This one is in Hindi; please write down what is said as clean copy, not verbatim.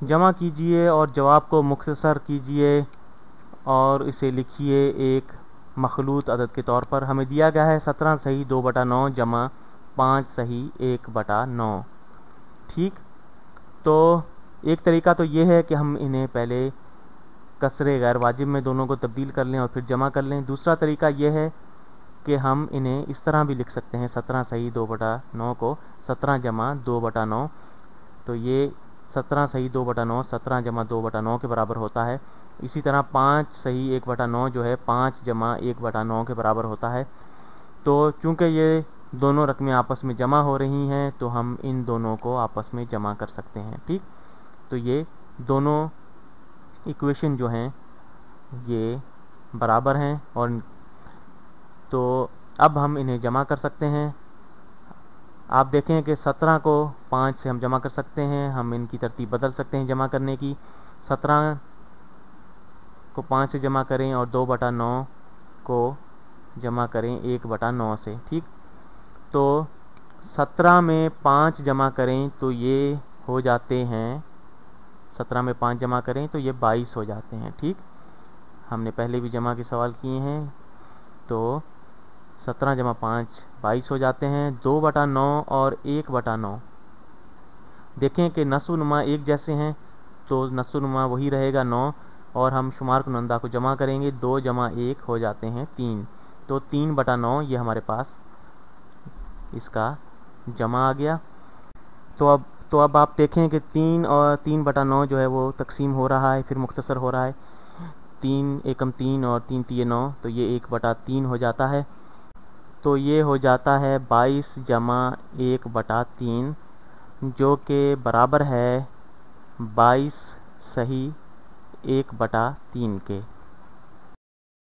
जमा कीजिए और जवाब को मुख्तसर कीजिए और इसे लिखिए एक मखलूत अदद के तौर पर। हमें दिया गया है 17 सही 2/9 जमा 5 सही 1/9। ठीक, तो एक तरीका तो ये है कि हम इन्हें पहले कसरे गैर वाजिब में दोनों को तब्दील कर लें और फिर जमा कर लें। दूसरा तरीका ये है कि हम इन्हें इस तरह भी लिख सकते हैं, 17 सही 2/9 को 17 जमा 2/9। तो ये 17 सही 2/9 17 जमा 2/9 के बराबर होता है। इसी तरह 5 सही 1/9 जो है 5 जमा 1/9 के बराबर होता है। तो चूंकि ये दोनों रकमें आपस में जमा हो रही हैं तो हम इन दोनों को आपस में जमा कर सकते हैं। ठीक, तो ये दोनों इक्वेशन जो हैं ये बराबर हैं और तो अब हम इन्हें जमा कर सकते हैं। आप देखें कि 17 को 5 से हम जमा कर सकते हैं, हम इनकी तरतीब बदल सकते हैं जमा करने की। 17 को 5 से जमा करें और 2/9 को जमा करें 1/9 से। ठीक, तो 17 में 5 जमा करें तो ये हो जाते हैं, 17 में 5 जमा करें तो ये 22 हो जाते हैं। ठीक, हमने पहले भी जमा के सवाल किए हैं। तो 17 जमा 5 22 हो जाते हैं। 2/9 और 1/9 देखें कि नस्वनुमा एक जैसे हैं तो नस्वनुमा वही रहेगा 9 और हम शुमार कुनंदा को जमा करेंगे 2 जमा 1 हो जाते हैं 3। तो 3/9 ये हमारे पास इसका जमा आ गया। तो अब आप देखें कि 3 और 3/9 जो है वो तकसीम हो रहा है, फिर मुख्तसर हो रहा है। 3 एकम 3 और 3 तिये 9, तो ये 1/3 हो जाता है। तो ये हो जाता है 22 जमा 1/3 जो कि बराबर है 22 सही 1/3 के।